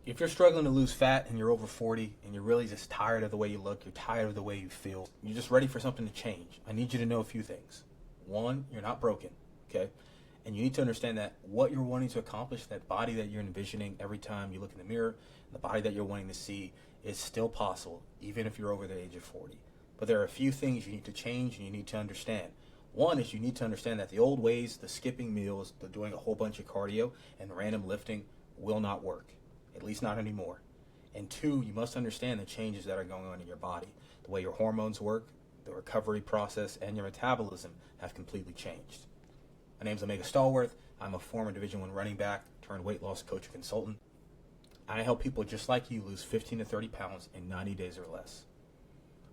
If you're struggling to lose fat and you're over 40 and you're really just tired of the way you look, you're tired of the way you feel, you're just ready for something to change, I need you to know a few things. One, you're not broken, okay? And you need to understand that what you're wanting to accomplish, that body that you're envisioning every time you look in the mirror, the body that you're wanting to see is still possible, even if you're over the age of 40. But there are a few things you need to change and you need to understand. One is you need to understand that the old ways, the skipping meals, the doing a whole bunch of cardio and random lifting will not work, at least not anymore. And two, you must understand the changes that are going on in your body. The way your hormones work, the recovery process, and your metabolism have completely changed. My name is Omega Stallworth. I'm a former Division I running back turned weight loss coach and consultant. I help people just like you lose 15 to 30 pounds in 90 days or less.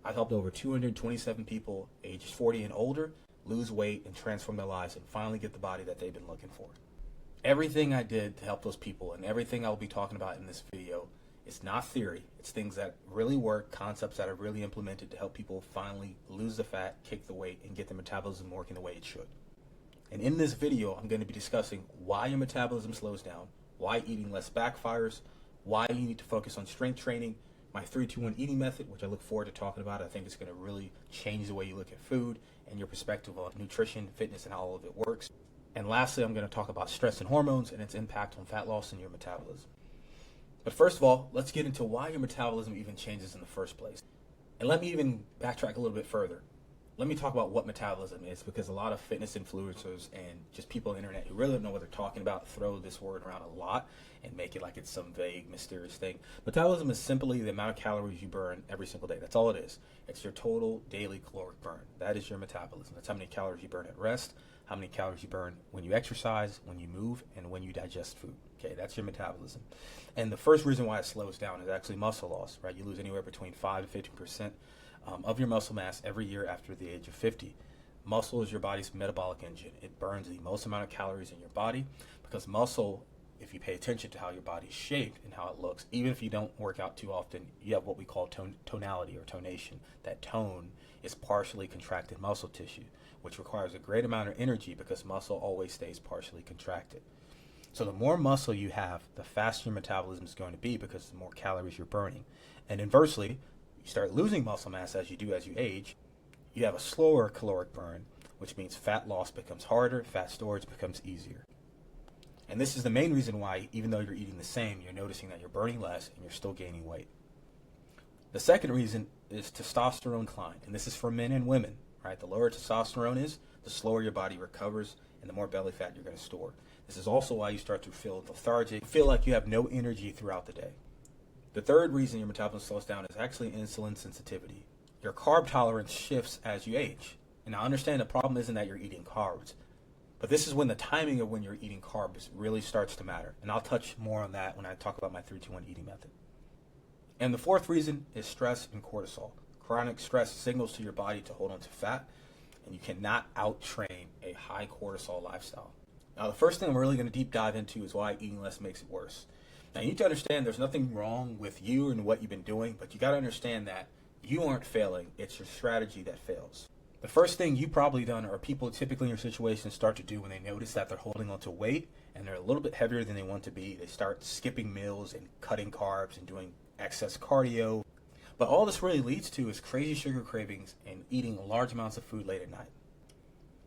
I've helped over 227 people ages 40 and older lose weight and transform their lives and finally get the body that they've been looking for. Everything I did to help those people and everything I'll be talking about in this video is not theory. It's things that really work, concepts that are really implemented to help people finally lose the fat, kick the weight, and get their metabolism working the way it should. And in this video, I'm going to be discussing why your metabolism slows down, why eating less backfires, why you need to focus on strength training, my 3-2-1 eating method, which I look forward to talking about. I think it's going to really change the way you look at food and your perspective on nutrition, fitness, and how all of it works. And lastly, I'm going to talk about stress and hormones and its impact on fat loss and your metabolism. But first of all, let's get into why your metabolism even changes in the first place. And let me even backtrack a little bit further. Let me talk about what metabolism is, because a lot of fitness influencers and just people on the internet who really don't know what they're talking about throw this word around a lot and make it like it's some vague, mysterious thing. Metabolism is simply the amount of calories you burn every single day. That's all it is. It's your total daily caloric burn. That is your metabolism. That's how many calories you burn at rest, how many calories you burn when you exercise, when you move, and when you digest food. Okay, that's your metabolism. And the first reason why it slows down is actually muscle loss, right? You lose anywhere between 5 to 15% of your muscle mass every year after the age of 50. Muscle is your body's metabolic engine. It burns the most amount of calories in your body because muscle, if you pay attention to how your body's shaped and how it looks, even if you don't work out too often, you have what we call tonality or tonation. That tone is partially contracted muscle tissue, which requires a great amount of energy because muscle always stays partially contracted. So the more muscle you have, the faster your metabolism is going to be because the more calories you're burning. And inversely, you start losing muscle mass as you age, you have a slower caloric burn, which means fat loss becomes harder, fat storage becomes easier. And this is the main reason why, even though you're eating the same, you're noticing that you're burning less and you're still gaining weight. The second reason is testosterone decline, and this is for men and women, right? The lower testosterone is, the slower your body recovers and the more belly fat you're going to store. This is also why you start to feel lethargic, feel like you have no energy throughout the day. The third reason your metabolism slows down is actually insulin sensitivity. Your carb tolerance shifts as you age. And I understand the problem isn't that you're eating carbs, but this is when the timing of when you're eating carbs really starts to matter. And I'll touch more on that when I talk about my 3-2-1 eating method. And the fourth reason is stress and cortisol. Chronic stress signals to your body to hold on to fat, and you cannot out-train a high cortisol lifestyle. Now, the first thing I'm really going to deep dive into is why eating less makes it worse. Now, you need to understand there's nothing wrong with you and what you've been doing, but you got to understand that you aren't failing. It's your strategy that fails. The first thing you probably done, or people typically in your situation start to do when they notice that they're holding on to weight and they're a little bit heavier than they want to be, they start skipping meals and cutting carbs and doing excess cardio. But all this really leads to is crazy sugar cravings and eating large amounts of food late at night.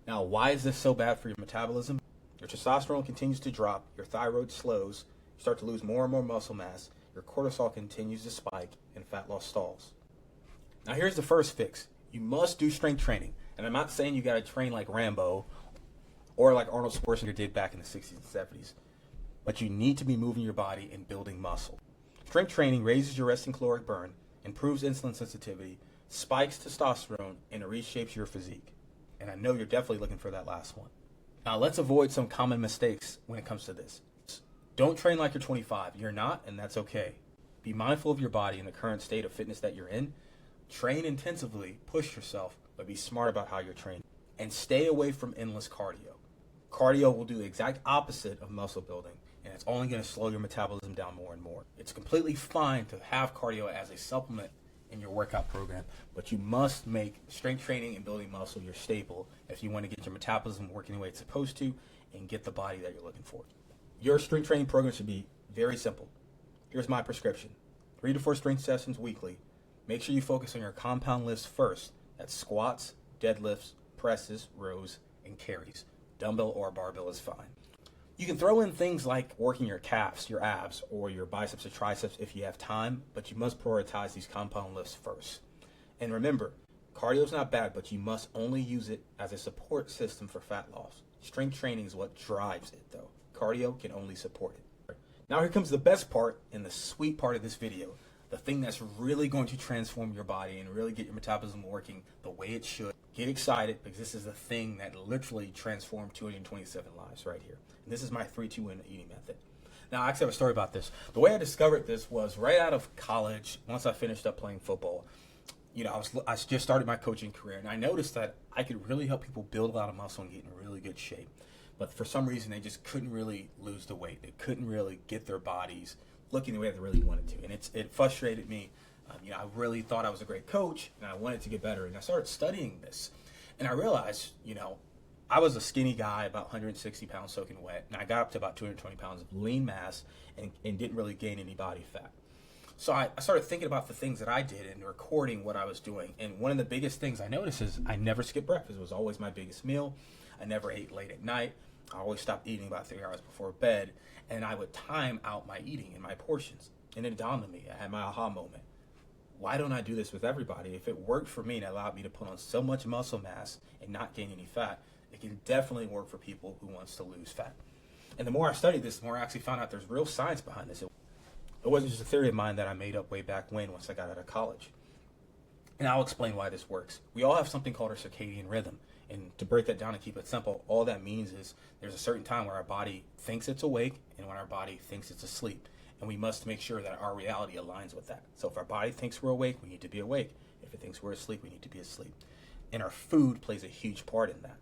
Now, why is this so bad for your metabolism? Your testosterone continues to drop, your thyroid slows, you start to lose more and more muscle mass, your cortisol continues to spike, and fat loss stalls. Now here's the first fix. You must do strength training. And I'm not saying you got to train like Rambo or like Arnold Schwarzenegger did back in the 60s and 70s. But you need to be moving your body and building muscle. Strength training raises your resting caloric burn, improves insulin sensitivity, spikes testosterone, and it reshapes your physique. And I know you're definitely looking for that last one. Now let's avoid some common mistakes when it comes to this. Don't train like you're 25. You're not, and that's okay. Be mindful of your body and the current state of fitness that you're in. Train intensively, push yourself, but be smart about how you're training. And stay away from endless cardio. Cardio will do the exact opposite of muscle building, and it's only going to slow your metabolism down more and more. It's completely fine to have cardio as a supplement in your workout program, but you must make strength training and building muscle your staple if you want to get your metabolism working the way it's supposed to and get the body that you're looking for. Your strength training program should be very simple. Here's my prescription. 3 to 4 strength sessions weekly. Make sure you focus on your compound lifts first. That's squats, deadlifts, presses, rows, and carries. Dumbbell or barbell is fine. You can throw in things like working your calves, your abs, or your biceps or triceps if you have time, but you must prioritize these compound lifts first. And remember, cardio is not bad, but you must only use it as a support system for fat loss. Strength training is what drives it, though. Cardio can only support it. Now here comes the best part and the sweet part of this video. The thing that's really going to transform your body and really get your metabolism working the way it should. Get excited, because this is the thing that literally transformed 227 lives right here. And this is my 3-2-1 eating method. Now, I actually have a story about this. The way I discovered this was right out of college. Once I finished up playing football, I just started my coaching career, and I noticed that I could really help people build a lot of muscle and get in really good shape. But for some reason, they just couldn't really lose the weight. They couldn't really get their bodies looking the way they really wanted to, and it frustrated me. I really thought I was a great coach, and I wanted to get better, and I started studying this, and I realized, I was a skinny guy, about 160 pounds soaking wet, and I got up to about 220 pounds of lean mass and didn't really gain any body fat. So I started thinking about the things that I did and recording what I was doing, and one of the biggest things I noticed is I never skipped breakfast. It was always my biggest meal. I never ate late at night. I always stopped eating about 3 hours before bed, and I would time out my eating and my portions. And it dawned on me, I had my aha moment. Why don't I do this with everybody? If it worked for me and allowed me to put on so much muscle mass and not gain any fat, it can definitely work for people who wants to lose fat. And the more I studied this, the more I actually found out there's real science behind this. It wasn't just a theory of mine that I made up way back once I got out of college. And I'll explain why this works. We all have something called our circadian rhythm. And to break that down and keep it simple, all that means is there's a certain time where our body thinks it's awake and when our body thinks it's asleep. And we must make sure that our reality aligns with that. So if our body thinks we're awake, we need to be awake. If it thinks we're asleep, we need to be asleep. And our food plays a huge part in that.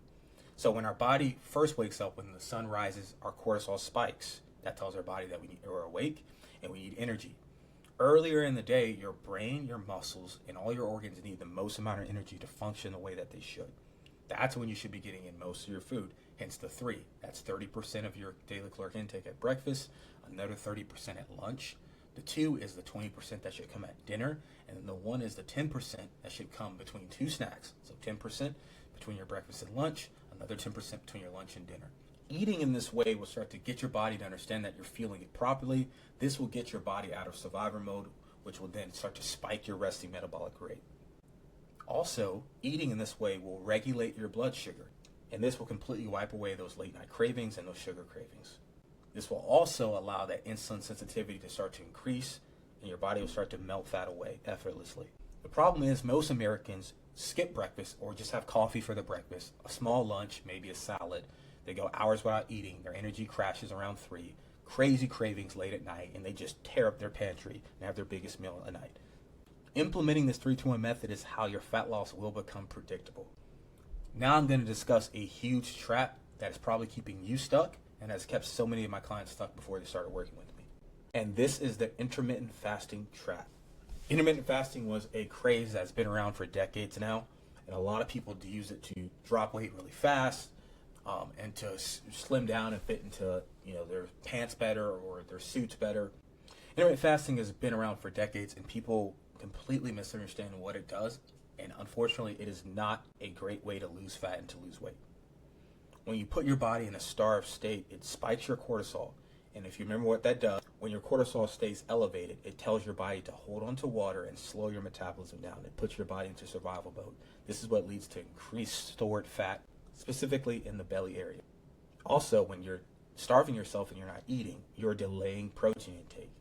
So when our body first wakes up, when the sun rises, our cortisol spikes. That tells our body that we're awake and we need energy. Earlier in the day, your brain, your muscles, and all your organs need the most amount of energy to function the way that they should. That's when you should be getting in most of your food, hence the 3. That's 30% of your daily caloric intake at breakfast, another 30% at lunch. The 2 is the 20% that should come at dinner, and then the 1 is the 10% that should come between 2 snacks. So 10% between your breakfast and lunch, another 10% between your lunch and dinner. Eating in this way will start to get your body to understand that you're feeling it properly. This will get your body out of survivor mode, which will then start to spike your resting metabolic rate. Also, eating in this way will regulate your blood sugar, and this will completely wipe away those late night cravings and those sugar cravings. This will also allow that insulin sensitivity to start to increase, and your body will start to melt fat away effortlessly. The problem is most Americans skip breakfast or just have coffee for the breakfast, a small lunch, maybe a salad. They go hours without eating, their energy crashes around 3, crazy cravings late at night, and they just tear up their pantry and have their biggest meal of the night. Implementing this 3-2-1 method is how your fat loss will become predictable. Now I'm going to discuss a huge trap that is probably keeping you stuck and has kept so many of my clients stuck before they started working with me. And this is the intermittent fasting trap. Intermittent fasting was a craze that's been around for decades now, and a lot of people use it to drop weight really fast and to slim down and fit into their pants better or their suits better. Intermittent fasting has been around for decades, and people completely misunderstand what it does, and unfortunately it is not a great way to lose fat and to lose weight. When you put your body in a starved state, it spikes your cortisol, and if you remember what that does, when your cortisol stays elevated, it tells your body to hold on to water and slow your metabolism down. It puts your body into survival mode. This is what leads to increased stored fat, specifically in the belly area. Also, when you're starving yourself and you're not eating, you're delaying protein intake.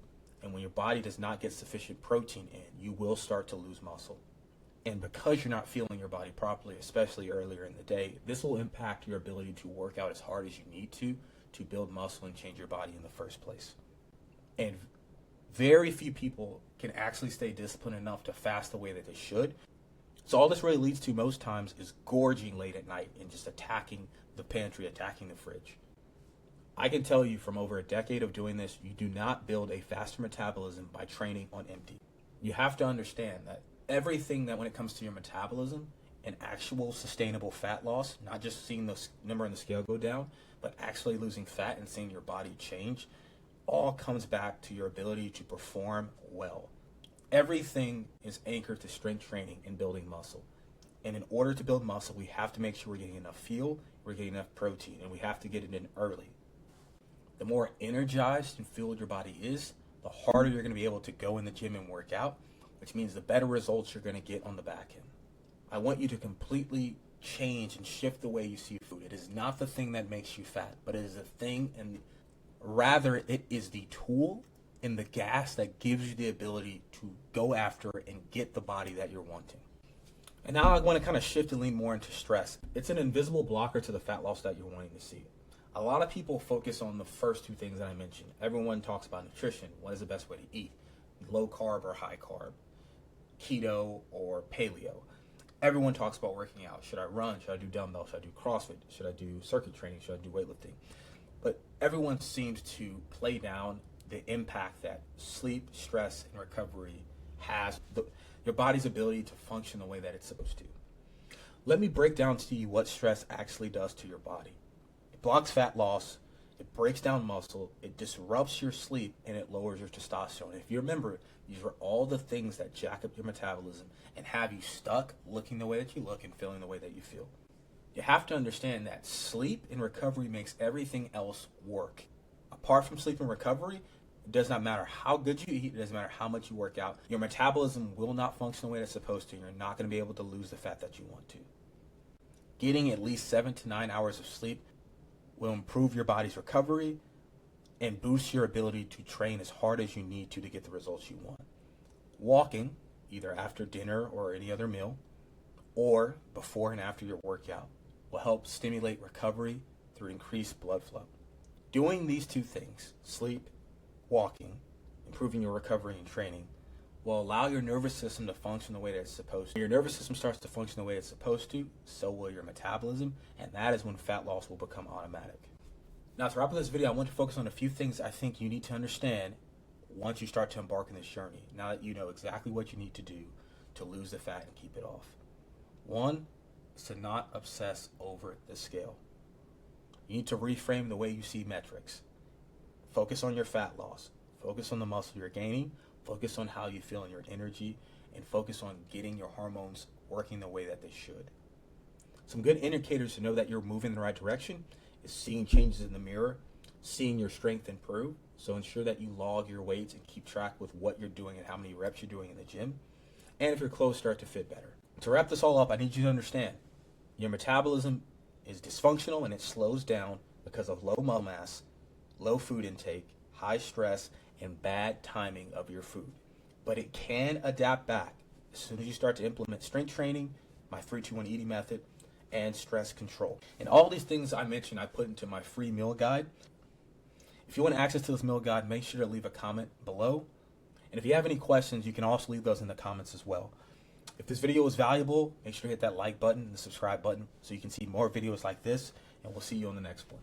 And when your body does not get sufficient protein in, you will start to lose muscle. And because you're not feeling your body properly, especially earlier in the day, this will impact your ability to work out as hard as you need to build muscle and change your body in the first place. And very few people can actually stay disciplined enough to fast the way that they should. So all this really leads to most times is gorging late at night and just attacking the pantry, attacking the fridge. I can tell you from over a decade of doing this, you do not build a faster metabolism by training on empty. You have to understand that everything that when it comes to your metabolism and actual sustainable fat loss, not just seeing the number on the scale go down, but actually losing fat and seeing your body change, all comes back to your ability to perform well. Everything is anchored to strength training and building muscle. And in order to build muscle, we have to make sure we're getting enough fuel, we're getting enough protein, and we have to get it in early. The more energized and fueled your body is, the harder you're going to be able to go in the gym and work out, which means the better results you're going to get on the back end. I want you to completely change and shift the way you see food. It is not the thing that makes you fat, but it is the thing, and rather it is the tool and the gas that gives you the ability to go after and get the body that you're wanting. And now I want to kind of shift and lean more into stress. It's an invisible blocker to the fat loss that you're wanting to see. A lot of people focus on the first two things that I mentioned. Everyone talks about nutrition. What is the best way to eat? Low carb or high carb? Keto or paleo? Everyone talks about working out. Should I run? Should I do dumbbells? Should I do CrossFit? Should I do circuit training? Should I do weightlifting? But everyone seems to play down the impact that sleep, stress, and recovery has your body's ability to function the way that it's supposed to. Let me break down to you what stress actually does to your body. It blocks fat loss, it breaks down muscle, it disrupts your sleep, and it lowers your testosterone. If you remember, these are all the things that jack up your metabolism and have you stuck looking the way that you look and feeling the way that you feel. You have to understand that sleep and recovery makes everything else work. Apart from sleep and recovery, it does not matter how good you eat, it doesn't matter how much you work out, your metabolism will not function the way it's supposed to, and you're not going to be able to lose the fat that you want to. Getting at least 7 to 9 hours of sleep will improve your body's recovery and boost your ability to train as hard as you need to get the results you want. Walking, either after dinner or any other meal, or before and after your workout, will help stimulate recovery through increased blood flow. Doing these two things, sleep, walking, improving your recovery and training, will allow your nervous system to function the way that it's supposed to. When your nervous system starts to function the way it's supposed to, so will your metabolism, and that is when fat loss will become automatic. Now, to wrap up this video, I want to focus on a few things I think you need to understand once you start to embark on this journey, now that you know exactly what you need to do to lose the fat and keep it off. One is to not obsess over the scale. You need to reframe the way you see metrics. Focus on your fat loss. Focus on the muscle you're gaining. Focus on how you feel in your energy. And focus on getting your hormones working the way that they should. Some good indicators to know that you're moving in the right direction is seeing changes in the mirror, seeing your strength improve. So ensure that you log your weights and keep track with what you're doing and how many reps you're doing in the gym. And if your clothes start to fit better. To wrap this all up, I need you to understand your metabolism is dysfunctional and it slows down because of low muscle mass, low food intake, high stress, and bad timing of your food. But it can adapt back as soon as you start to implement strength training, my 3-2-1 eating method, and stress control. And all these things I mentioned, I put into my free meal guide. If you want access to this meal guide, make sure to leave a comment below. And if you have any questions, you can also leave those in the comments as well. If this video was valuable, make sure to hit that like button and the subscribe button so you can see more videos like this, and we'll see you on the next one.